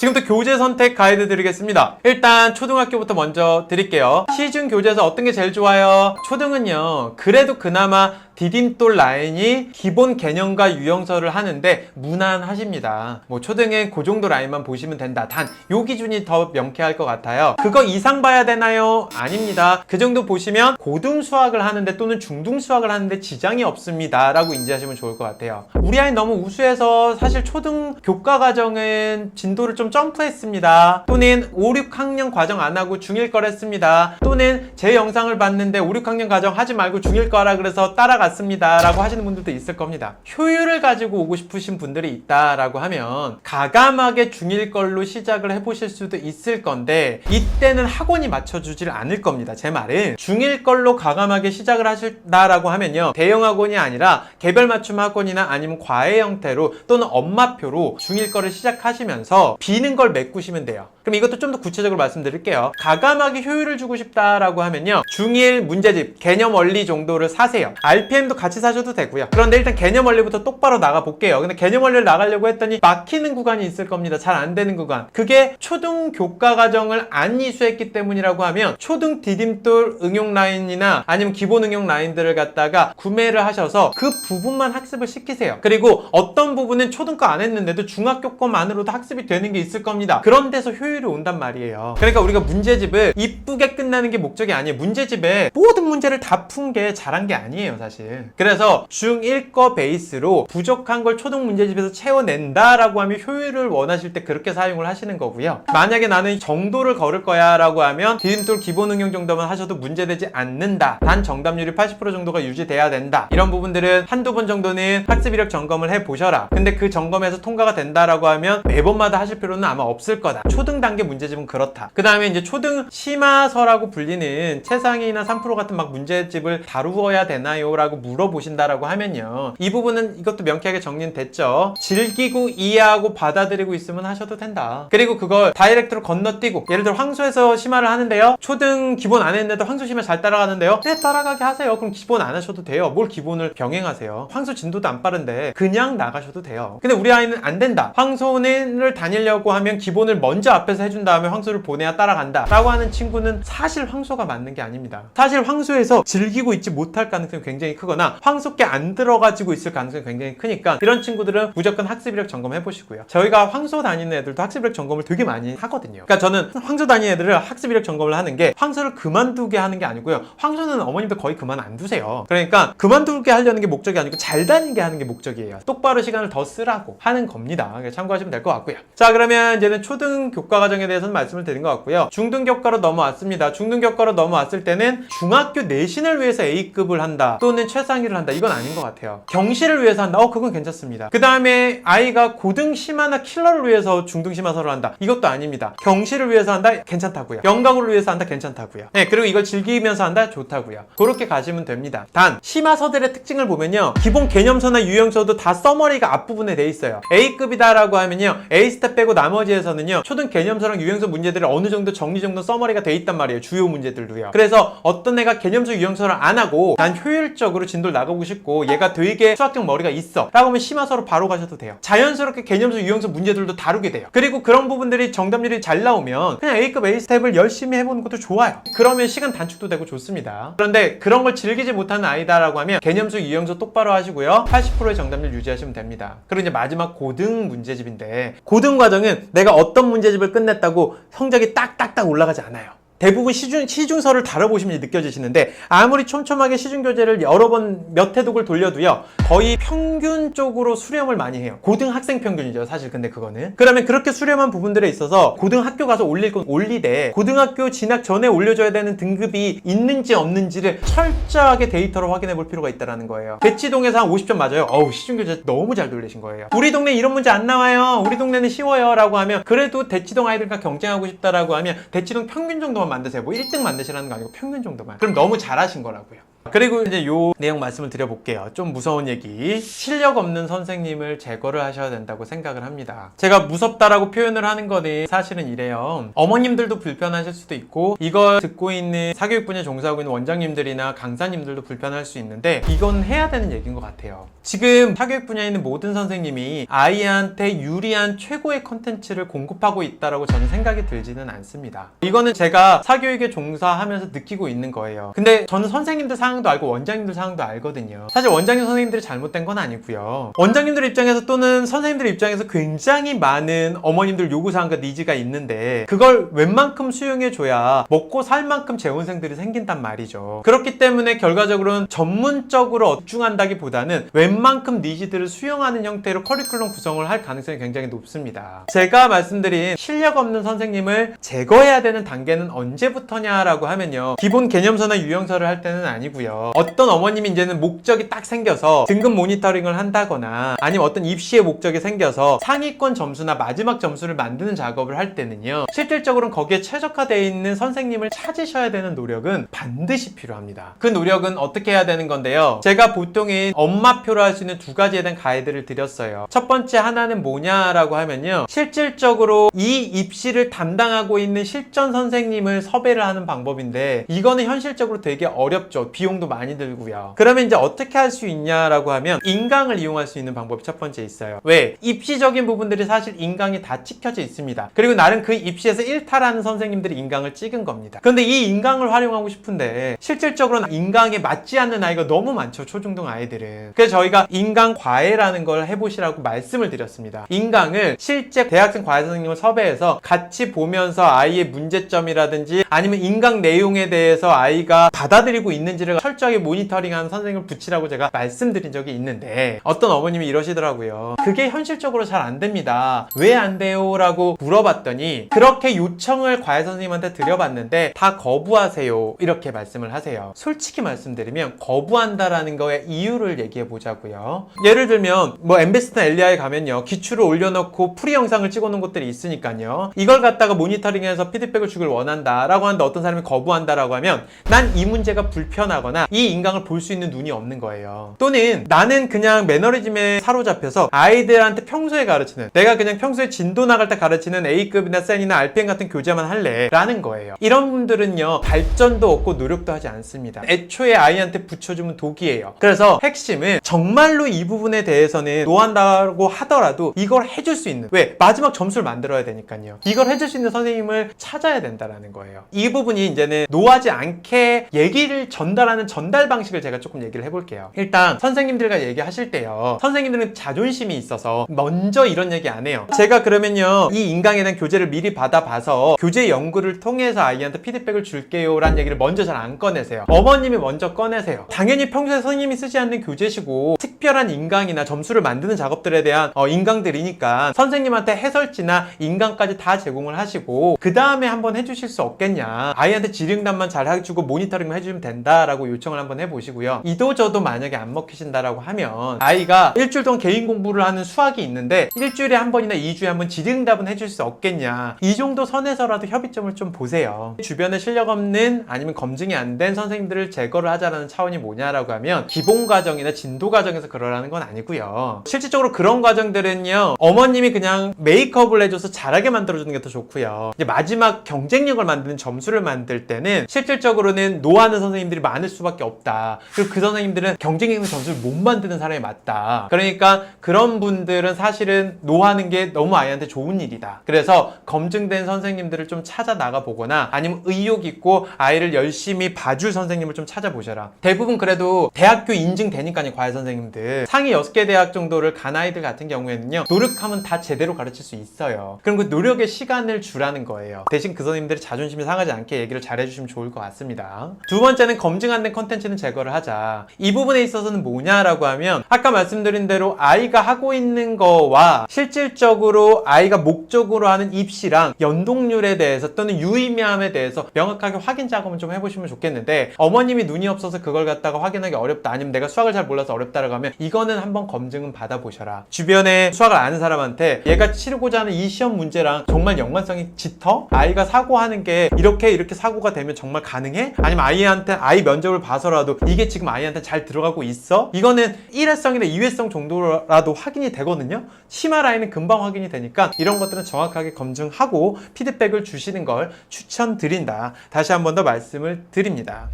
지금부터 교재 선택 가이드 드리겠습니다. 일단 초등학교부터 먼저 드릴게요. 시중 교재에서 어떤 게 제일 좋아요? 초등은요, 그래도 그나마 디딤돌 라인이 기본 개념과 유형서를 하는데 무난하십니다. 뭐 초등엔 그 정도 라인만 보시면 된다. 단 요 기준이 더 명쾌할 것 같아요. 그거 이상 봐야 되나요? 아닙니다. 그 정도 보시면 고등 수학을 하는데 또는 중등 수학을 하는데 지장이 없습니다 라고 인지하시면 좋을 것 같아요. 우리 아이 너무 우수해서 사실 초등 교과 과정은 진도를 좀 점프했습니다. 또는 5, 6학년 과정 안 하고 중1 걸 했습니다. 또는 제 영상을 봤는데 5, 6학년 과정 하지 말고 중1 거라 그래서 따라갔습니다 라고 하시는 분들도 있을 겁니다. 효율을 가지고 오고 싶으신 분들이 있다라고 하면 가감하게 중1 걸로 시작을 해보실 수도 있을 건데 이때는 학원이 맞춰주질 않을 겁니다. 제 말은 중1 걸로 가감하게 시작을 하신다라고 하면요, 대형 학원이 아니라 개별 맞춤 학원이나 아니면 과외 형태로 또는 엄마표로 중1 거를 시작하시면서 비는 걸 메꾸시면 돼요. 그럼 이것도 좀 더 구체적으로 말씀드릴게요. 가감하게 효율을 주고 싶다라고 하면요, 중1 문제집 개념 원리 정도를 사세요. RPM도 같이 사셔도 되고요. 그런데 일단 개념 원리부터 똑바로 나가 볼게요. 근데 개념 원리를 나가려고 했더니 막히는 구간이 있을 겁니다. 잘 안 되는 구간. 그게 초등 교과 과정을 안 이수했기 때문이라고 하면 초등 디딤돌 응용 라인이나 아니면 기본 응용 라인들을 갖다가 구매를 하셔서 그 부분만 학습을 시키세요. 그리고 어떤 부분은 초등 거 안 했는데도 중학교 거만으로도 학습이 되는 게 있을 겁니다. 그런 데서 효율이 온단 말이에요. 그러니까 우리가 문제집을 이쁘게 끝내는 게 목적이 아니에요. 문제집에 모든 문제를 다 푼 게 잘한 게 아니에요, 사실. 그래서 중1 거 베이스로 부족한 걸 초등 문제집에서 채워낸다라고 하면 효율을 원하실 때 그렇게 사용을 하시는 거고요. 만약에 나는 정도를 걸을 거야 라고 하면 디딤돌 기본 응용 정도만 하셔도 문제되지 않는다. 단 정답률이 80% 정도가 유지돼야 된다. 이런 부분들은 한두 번 정도는 학습 이력 점검을 해보셔라. 근데 그 점검에서 통과가 된다라고 하면 매번마다 하실 필요는 아마 없을 거다. 초등 단계 문제집은 그렇다. 그 다음에 이제 초등 심화서라고 불리는 최상위나 3% 같은 막 문제집을 다루어야 되나요? 라고 물어보신다라고 하면요, 이 부분은 이것도 명쾌하게 정리됐죠. 즐기고 이해하고 받아들이고 있으면 하셔도 된다. 그리고 그걸 다이렉트로 건너뛰고, 예를 들어 황소에서 심화를 하는데요, 초등 기본 안 했는데도 황소 심화 잘 따라가는데요, 네, 따라가게 하세요. 그럼 기본 안 하셔도 돼요. 뭘 기본을 병행하세요. 황소 진도도 안 빠른데 그냥 나가셔도 돼요. 근데 우리 아이는 안 된다. 황소를 다니려고 하면 기본을 먼저 앞에서 해준 다음에 황소를 보내야 따라간다 라고 하는 친구는 사실 황소가 맞는 게 아닙니다. 사실 황소에서 즐기고 있지 못할 가능성이 굉장히 크거나 황소께 안 들어가지고 있을 가능성이 굉장히 크니까 이런 친구들은 무조건 학습 이력 점검 해보시고요. 저희가 황소 다니는 애들도 학습 이력 점검을 되게 많이 하거든요. 그러니까 저는 황소 다니는 애들을 학습 이력 점검을 하는 게 황소를 그만두게 하는 게 아니고요, 황소는 어머님들 거의 그만 안 두세요. 그러니까 그만두게 하려는 게 목적이 아니고 잘 다니게 하는 게 목적이에요. 똑바로 시간을 더 쓰라고 하는 겁니다. 참고하시면 될 것 같고요. 자, 그러면 이제는 초등 교과 과정에 대해서는 말씀을 드린 것 같고요. 중등 교과로 넘어왔습니다. 중등 교과로 넘어왔을 때는 중학교 내신을 위해서 A급을 한다 또는 최상위를 한다, 이건 아닌 것 같아요. 경시를 위해서 한다, 그건 괜찮습니다. 그 다음에 아이가 고등 심화나 킬러를 위해서 중등 심화서를 한다, 이것도 아닙니다. 경시를 위해서 한다, 괜찮다고요. 영각을 위해서 한다, 괜찮다고요. 네, 그리고 이걸 즐기면서 한다, 좋다고요. 그렇게 가시면 됩니다. 단 심화서들의 특징을 보면요, 기본 개념서나 유형서도 다 서머리가 앞부분에 돼 있어요. A급이다 라고 하면요, A스텝 빼고 나머지에서는요 초등 개념서랑 유형서 문제들이 어느 정도 정리 정도 서머리가 돼 있단 말이에요. 주요 문제들도요. 그래서 어떤 애가 개념서 유형서를 안 하고 난 효율적으로 진도를 나가고 싶고 얘가 되게 수학적 머리가 있어 라고 하면 심화서로 바로 가셔도 돼요. 자연스럽게 개념서 유형서 문제들도 다루게 돼요. 그리고 그런 부분들이 정답률이 잘 나오면 그냥 A급 A스텝을 열심히 해보는 것도 좋아요. 그러면 시간 단축도 되고 좋습니다. 그런데 그런 걸 즐기지 못하는 아이다라고 하면 개념서 유형서 똑바로 하시고요, 80%의 정답률 유지하시면 됩니다. 그리고 이제 마지막 고등 문제집인데, 고등 과정은 내가 어떤 문제집을 끝냈다고 성적이 딱딱딱 올라가지 않아요. 대부분 시중서를 다뤄보시면 느껴지시는데, 아무리 촘촘하게 시중교재를 여러 번 몇 회독을 돌려도요 거의 평균 쪽으로 수렴을 많이 해요. 고등학생 평균이죠, 사실. 근데 그거는 그러면 그렇게 수렴한 부분들에 있어서 고등학교 가서 올릴 건 올리되 고등학교 진학 전에 올려줘야 되는 등급이 있는지 없는지를 철저하게 데이터로 확인해 볼 필요가 있다는 거예요. 대치동에서 한 50점 맞아요. 시중교재 너무 잘 돌리신 거예요. 우리 동네 이런 문제 안 나와요, 우리 동네는 쉬워요 라고 하면, 그래도 대치동 아이들과 경쟁하고 싶다라고 하면 대치동 평균 정도만 만드세요. 뭐 1등 만드시라는 거 아니고 평균 정도만. 그럼 너무 잘하신 거라고요. 그리고 이제 요 내용 말씀을 드려볼게요. 좀 무서운 얘기. 실력 없는 선생님을 제거를 하셔야 된다고 생각을 합니다. 제가 무섭다라고 표현을 하는 거는 사실은 이래요. 어머님들도 불편하실 수도 있고 이걸 듣고 있는 사교육 분야에 종사하고 있는 원장님들이나 강사님들도 불편할 수 있는데 이건 해야 되는 얘기인 것 같아요. 지금 사교육 분야에 있는 모든 선생님이 아이한테 유리한 최고의 컨텐츠를 공급하고 있다라고 저는 생각이 들지는 않습니다. 이거는 제가 사교육에 종사하면서 느끼고 있는 거예요. 근데 저는 선생님들 상황도 알고 원장님들 상황도 알거든요. 사실 원장님 선생님들이 잘못된 건 아니고요. 원장님들 입장에서 또는 선생님들 입장에서 굉장히 많은 어머님들 요구사항과 니즈가 있는데 그걸 웬만큼 수용해줘야 먹고 살 만큼 재원생들이 생긴단 말이죠. 그렇기 때문에 결과적으로는 전문적으로 업중한다기보다는 웬만큼 니즈들을 수용하는 형태로 커리큘럼 구성을 할 가능성이 굉장히 높습니다. 제가 말씀드린 실력 없는 선생님을 제거해야 되는 단계는 언제부터냐라고 하면요. 기본 개념서나 유형서를 할 때는 아니고요. 어떤 어머님이 이제는 목적이 딱 생겨서 등급 모니터링을 한다거나 아니면 어떤 입시의 목적이 생겨서 상위권 점수나 마지막 점수를 만드는 작업을 할 때는요. 실질적으로는 거기에 최적화되어 있는 선생님을 찾으셔야 되는 노력은 반드시 필요합니다. 그 노력은 어떻게 해야 되는 건데요. 제가 보통은 엄마표로 할 수 있는 두 가지에 대한 가이드를 드렸어요. 첫 번째 하나는 뭐냐라고 하면요. 실질적으로 이 입시를 담당하고 있는 실전 선생님을 섭외를 하는 방법인데 이거는 현실적으로 되게 어렵죠. 비용도 많이 들고요. 그러면 이제 어떻게 할 수 있냐라고 하면 인강을 이용할 수 있는 방법이 첫 번째 있어요. 왜? 입시적인 부분들이 사실 인강이 다 찍혀져 있습니다. 그리고 나름 그 입시에서 일탈하는 선생님들이 인강을 찍은 겁니다. 그런데 이 인강을 활용하고 싶은데 실질적으로는 인강에 맞지 않는 아이가 너무 많죠. 초중등 아이들은. 그래서 저희가 인강 과외라는 걸 해보시라고 말씀을 드렸습니다. 인강을 실제 대학생 과외 선생님을 섭외해서 같이 보면서 아이의 문제점이라든지 아니면 인강 내용에 대해서 아이가 받아들이고 있는지를 철저하게 모니터링하는 선생님을 붙이라고 제가 말씀드린 적이 있는데 어떤 어머님이 이러시더라고요. 그게 현실적으로 잘 안 됩니다. 왜 안 돼요? 라고 물어봤더니 그렇게 요청을 과외 선생님한테 드려봤는데 다 거부하세요. 이렇게 말씀을 하세요. 솔직히 말씀드리면 거부한다라는 거에 이유를 얘기해 보자고요. 예를 들면 뭐 엠베스나 엘리아에 가면요. 기출을 올려놓고 프리 영상을 찍어놓은 것들이 있으니까요. 이걸 갖다가 모니터링해서 피드백을 주길 원한다라고 하는데 어떤 사람이 거부한다라고 하면 난 이 문제가 불편하거나 이 인강을 볼 수 있는 눈이 없는 거예요. 또는 나는 그냥 매너리즘에 사로잡혀서 아이들한테 평소에 가르치는 내가 그냥 평소에 진도 나갈 때 가르치는 A급이나 센이나 RPM 같은 교재만 할래 라는 거예요. 이런 분들은요. 발전도 없고 노력도 하지 않습니다. 애초에 아이한테 붙여주면 독이에요. 그래서 핵심은 정말로 이 부분에 대해서는 노한다고 하더라도 이걸 해줄 수 있는 왜? 마지막 점수를 만들어야 되니까요. 이걸 해줄 수 있는 선생님을 찾아야 된다라는 거예요. 이 부분이 이제는 노하지 않게 얘기를 전달하는 전달 방식을 제가 조금 얘기를 해볼게요. 일단 선생님들과 얘기하실 때요. 선생님들은 자존심이 있어서 먼저 이런 얘기 안 해요. 제가 그러면요. 이 인강에 대한 교재를 미리 받아봐서 교재 연구를 통해서 아이한테 피드백을 줄게요 라는 얘기를 먼저 잘 안 꺼내세요. 어머님이 먼저 꺼내세요. 당연히 평소에 선생님이 쓰지 않는 교재시고 특별한 인강이나 점수를 만드는 작업들에 대한 인강들이니까 선생님한테 해설지나 인강까지 다 제공을 하시고 그 다음에 한번 해주실 수 없겠냐. 아이한테 질의응답만 잘 해주고 모니터링만 해주면 된다라고 요청을 한번 해보시고요. 이도저도 만약에 안 먹히신다라고 하면 아이가 일주일 동안 개인 공부를 하는 수학이 있는데 일주일에 한 번이나 2주에 한 번 질의응답은 해줄 수 없겠냐. 이 정도 선에서라도 협의점을 좀 보세요. 주변에 실력 없는 아니면 검증이 안 된 선생님들을 제거를 하자라는 차원이 뭐냐라고 하면 기본 과정이나 진도 과정에서 그러라는 건 아니고요. 실질적으로 그런 과정들은요. 어머님이 그냥 메이크업을 해줘서 잘하게 만들어주는 게 더 좋고요. 이제 마지막 경쟁력을 만드는 점수를 만들 때는 실질적으로는 노하는 선생님들이 많을 수밖에 없다. 그리고 그 선생님들은 경쟁력 있는 점수를 못 만드는 사람이 맞다. 그러니까 그런 분들은 사실은 노하는 게 너무 아이한테 좋은 일이다. 그래서 검증된 선생님들을 좀 찾아 나가 보거나 아니면 의욕 있고 아이를 열심히 봐줄 선생님을 좀 찾아보셔라. 대부분 그래도 대학교 인증되니까요. 과외 선생님들 상위 6개 대학 정도를 간 아이들 같은 경우에는요. 노력하면 다 제대로 가르칠 수 있어요. 그럼 그 노력의 시간을 주라는 거예요. 대신 그 선생님들이 자존심이 상하지 않게 얘기를 잘 해주시면 좋을 것 같습니다. 두 번째는 검증 안 된 컨텐츠는 제거를 하자. 이 부분에 있어서는 뭐냐라고 하면 아까 말씀드린 대로 아이가 하고 있는 거와 실질적으로 아이가 목적으로 하는 입시랑 연동률에 대해서 또는 유의미함에 대해서 명확하게 확인 작업을 좀 해보시면 좋겠는데 어머님이 눈이 없어서 그걸 갖다가 확인하기 어렵다 아니면 내가 수학을 잘 몰라서 어렵다라고 하면 이거는 한번 검증은 받아보셔라. 주변에 수학을 아는 사람한테 얘가 치르고자 하는 이 시험 문제랑 정말 연관성이 짙어? 아이가 사고하는 게 이렇게 사고가 되면 정말 가능해? 아니면 아이한테 아이 면접 면접을 봐서라도 이게 지금 아이한테 잘 들어가고 있어? 이거는 1회성이나 2회성 정도라도 확인이 되거든요. 치마 라인은 금방 확인이 되니까 이런 것들은 정확하게 검증하고 피드백을 주시는 걸 추천드린다. 다시 한 번 더 말씀을 드립니다.